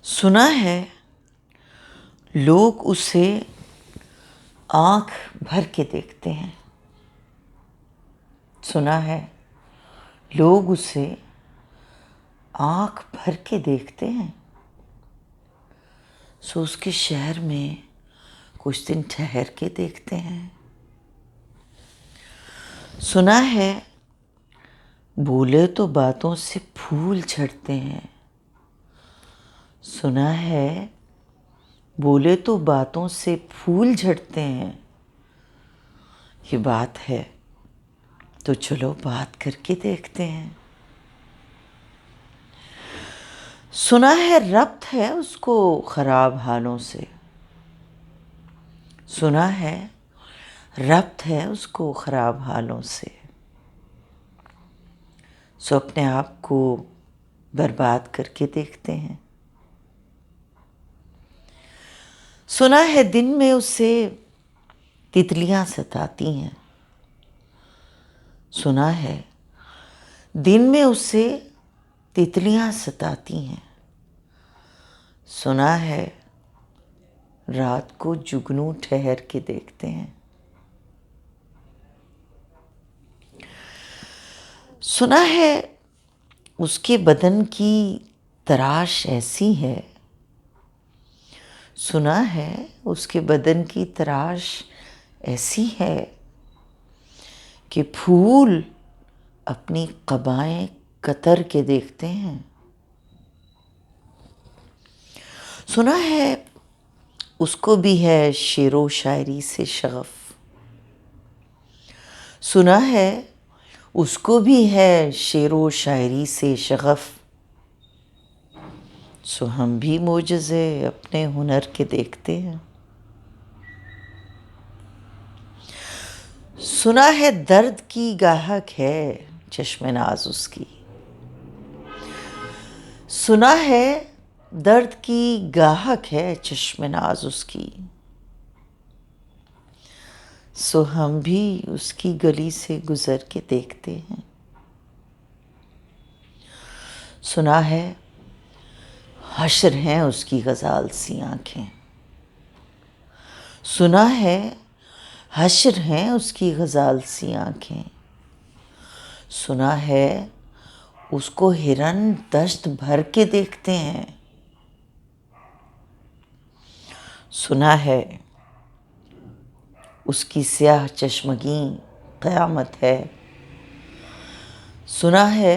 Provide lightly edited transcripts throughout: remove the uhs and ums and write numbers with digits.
سنا ہے لوگ اسے آنکھ بھر کے دیکھتے ہیں. سنا ہے لوگ اسے آنکھ بھر کے دیکھتے ہیں. سو اس کے شہر میں کچھ دن ٹھہر کے دیکھتے ہیں. سنا ہے بولے تو باتوں سے پھول جھڑتے ہیں. سنا ہے بولے تو باتوں سے پھول جھڑتے ہیں. یہ بات ہے تو چلو بات کر کے دیکھتے ہیں. سنا ہے ربط ہے اس کو خراب حالوں سے. سنا ہے ربط ہے اس کو خراب حالوں سے. سو اپنے آپ کو برباد کر کے دیکھتے ہیں. سنا ہے دن میں اسے تتلیاں ستاتی ہیں. سنا ہے دن میں اسے تتلیاں ستاتی ہیں. سنا ہے رات کو جگنو ٹھہر کے دیکھتے ہیں. سنا ہے اس کے بدن کی تراش ایسی ہے. سنا ہے اس کے بدن کی تراش ایسی ہے کہ پھول اپنی قبائیں کتر کے دیکھتے ہیں. سنا ہے اس کو بھی ہے شعر و شاعری سے شغف. سنا ہے اس کو بھی ہے شعر و شاعری سے شغف. سو ہم بھی معجزے اپنے ہنر کے دیکھتے ہیں. سنا ہے درد کی گاہک ہے چشم ناز اس کی. سنا ہے درد کی گاہک ہے چشم ناز اس کی. سو ہم بھی اس کی گلی سے گزر کے دیکھتے ہیں. سنا ہے حشر ہیں اس کی غزال سی آنکھیں. سنا ہے حشر ہیں اس کی غزال سی آنکھیں. سنا ہے اس کو ہرن دشت بھر کے دیکھتے ہیں. سنا ہے اس کی سیاہ چشمگی قیامت ہے. سنا ہے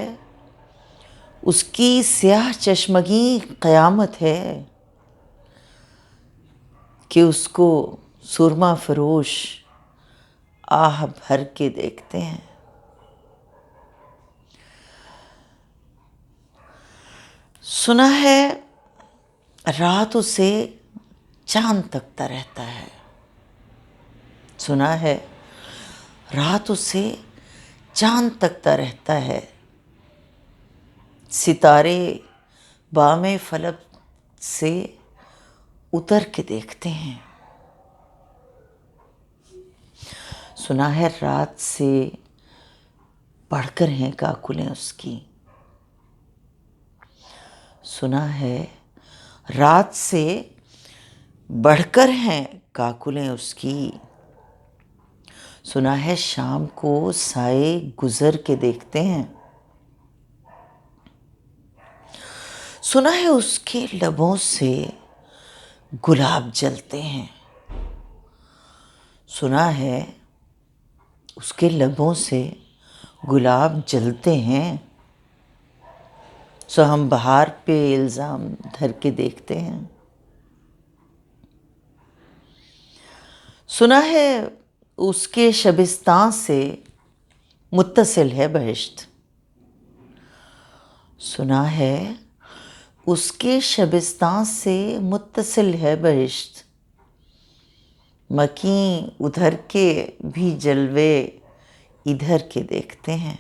اس کی سیاہ چشمگی قیامت ہے کہ اس کو سرما فروش آہ بھر کے دیکھتے ہیں. سنا ہے رات اسے چاند تکتا رہتا ہے. سنا ہے رات اسے چاند تکتا رہتا ہے. ستارے بام فلک سے اتر کے دیکھتے ہیں. سنا ہے رات سے بڑھ کر ہیں کاکلیں اس کی. سنا ہے رات سے بڑھ کر ہیں کاکلیں اس کی. سنا ہے شام کو سائے گزر کے دیکھتے ہیں. سنا ہے اس کے لبوں سے گلاب جلتے ہیں. سنا ہے اس کے لبوں سے گلاب جلتے ہیں. سو ہم بہار پہ الزام دھر کے دیکھتے ہیں. سنا ہے اس کے شبستان سے متصل ہے بہشت. سنا ہے اس کے شبستان سے متصل ہے بہشت. مکیں ادھر کے بھی جلوے ادھر کے دیکھتے ہیں.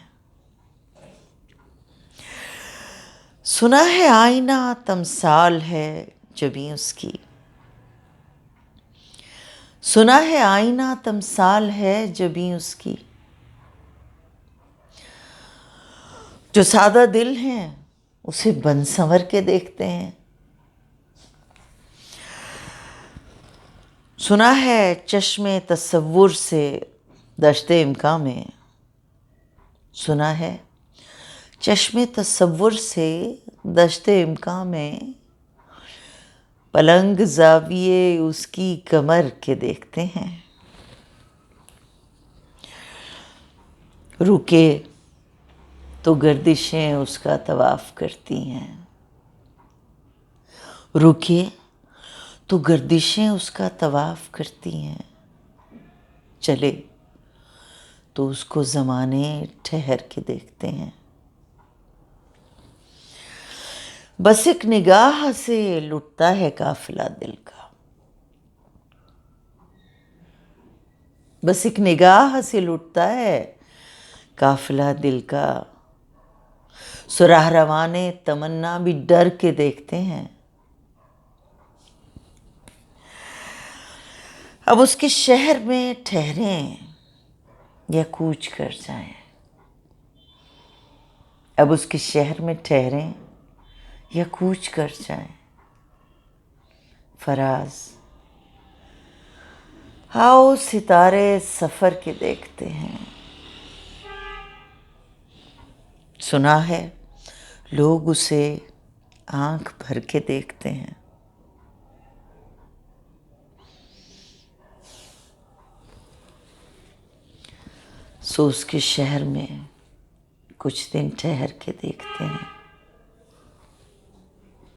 سنا ہے آئینہ تمثال ہے جبیں اس کی. سنا ہے آئینہ تمثال ہے جبیں اس کی. جو سادہ دل ہیں اسے بن سنور کے دیکھتے ہیں. سنا ہے چشم تصور سے دشت امکان میں، سنا ہے چشم تصور سے دشت امکان میں، پلنگ زاویے اس کی کمر کے دیکھتے ہیں، رکے تو گردشیں اس کا طواف کرتی ہیں، رکے تو گردشیں اس کا طواف کرتی ہیں، چلے تو اس کو زمانے ٹھہر کے دیکھتے ہیں، بس ایک نگاہ سے لٹتا ہے قافلہ دل کا، بس ایک نگاہ سے لٹتا ہے قافلہ دل کا، سراہ روانے تمنا بھی ڈر کے دیکھتے ہیں، اب اس کے شہر میں ٹھہریں یا کوچ کر جائیں، اب اس کے شہر میں ٹھہریں یا کوچ کر جائیں، فراز آؤ ستارے سفر کے دیکھتے ہیں، سنا ہے لوگ اسے آنکھ بھر کے دیکھتے ہیں، سو اس کے شہر میں کچھ دن ٹھہر کے دیکھتے ہیں۔